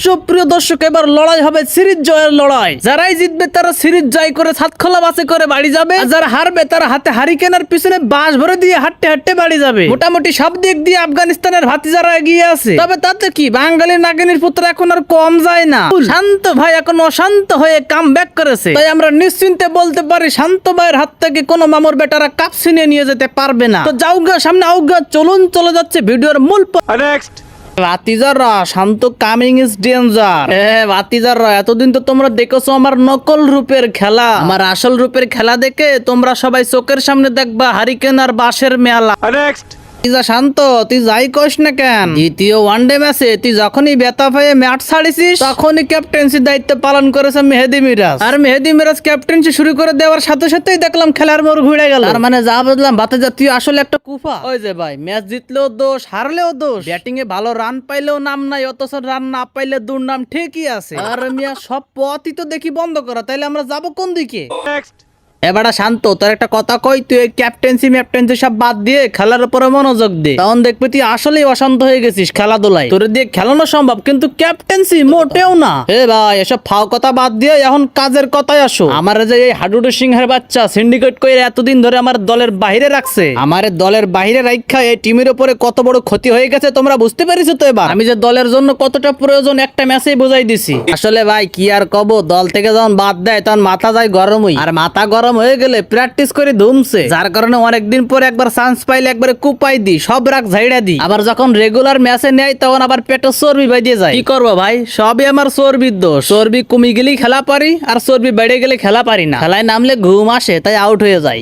সুপ্রিয় দর্শক, এবার লড়াই হবে সিরিজ জয়ের লড়াই। যারাই জিতবে তারা সিরিজ জয় করে সাতখোলা বাসে করে বাড়ি যাবে, আর যারা হারবে তারা হাতে হারিকেনের পিছনে বাঁশ ভরে দিয়ে হাঁটতে হাঁটতে বাড়ি যাবে। মোটামুটি সব দিক দিয়ে আফগানিস্তানের ভাতিজারা এগিয়ে আছে। তবে তাতে কি, বাঙালি নাগিনীর পুত্র এখন আর কম যায় না। শান্ত ভাই এখন অশান্ত হয়ে কাম ব্যাক করেছে। তাই আমরা নিশ্চিন্তে বলতে পারি শান্ত ভাইয়ের হাত থেকে কোনো মামুর বেটারা কাপ ছিনিয়ে নিয়ে যেতে পারবে না। তো যাওগা, সামনে আউগা, চলুন চলে যাচ্ছে ভিডিওর মূল নেক্সট ভাতিজাররা, শান্ত কামিং ইজ ডেঞ্জার। ভাতিজাররা, এতদিন তো তোমরা দেখেছো আমার নকল রূপের খেলা। আমার আসল রূপের খেলা দেখে তোমরা সবাই চোখের সামনে দেখবা হারিকেন আর বাঁশের মেলা। নেক্সট শান্ত, তুই যাই কইস না কেন, দ্বিতীয় ওয়ানডে ম্যাচে তুই যখনই ব্যথা পেয়ে ম্যাচ ছাড়িছিস তখনই ক্যাপ্টেন্সির দায়িত্ব পালন করেছে মেহেদী মিরাজ। আর মেহেদী মিরাজ ক্যাপ্টেন্সি শুরু করে দেওয়ার সাথে সাথেই দেখলাম খেলার মোড় ঘুরে গেল। আর মানে যা বুঝলাম, ভাতিজা তুই আসলে একটা কুফা। ওই যে ভাই, ম্যাচ জিতলেও দোষ, হারলেও দোষ। ব্যাটিং এ ভালো রান পাইলেও নাম নাই, অথচ রান না পাইলে দুর্নাম ঠিকই আছে। আর মিয়া সব পথই তো দেখি বন্ধ করা, তাইলে আমরা যাবো কোন দিকে? নেক্সট এবারে শান্ত, তোর একটা কথা কই, তুই ক্যাপ্টেন্সি ম্যাপ্টেন্সি সব বাদ দিয়ে খেলার উপরে মনোযোগ দে। তখন দেখবি তুই আসলেই অশান্ত হয়ে গেছিস খেলাধুলায়। তোর দিয়ে খেলানো সম্ভব, কিন্তু ক্যাপ্টেন্সি মোটেও না। হে ভাই, এসব ফাও কথা বাদ দিয়ে এখন কাজের কথায় আসো। আমার যে এই হাডুডু সিংহের বাচ্চা সিন্ডিকেট করে এতদিন ধরে আমার দলের বাইরে রাখছে, আমার দলের বাইরে রাখা এই টিমের উপরে কত বড় ক্ষতি হয়ে গেছে তোমরা বুঝতে পারিছো তো। এবার আমি যে দলের জন্য কতটা প্রয়োজন একটা ম্যাচেই বোঝাই দিছি। আসলে ভাই কি আর কব, দল থেকে যখন বাদ দেয় তখন মাথা যায় গরমই। আর মাথা গরম হয়ে গেলে প্র্যাকটিস করে ধুমছে, যার কারণে অনেকদিন পরে একবার চান্স পাইলে একবারে কুপাই দি, সব রাগ ঝাইড়া দি। আবার যখন রেগুলার ম্যাচে নেয় তখন আবার পেটে চর্বি বাইয়ে যায়। কি করবো ভাই, সবই আমার চর্বির দোষ। চর্বি কমে গেলেই খেলা পারি, আর চর্বি বেড়ে গেলে খেলা পারি না। খেলায় নামলে ঘুম আসে, তাই আউট হয়ে যায়।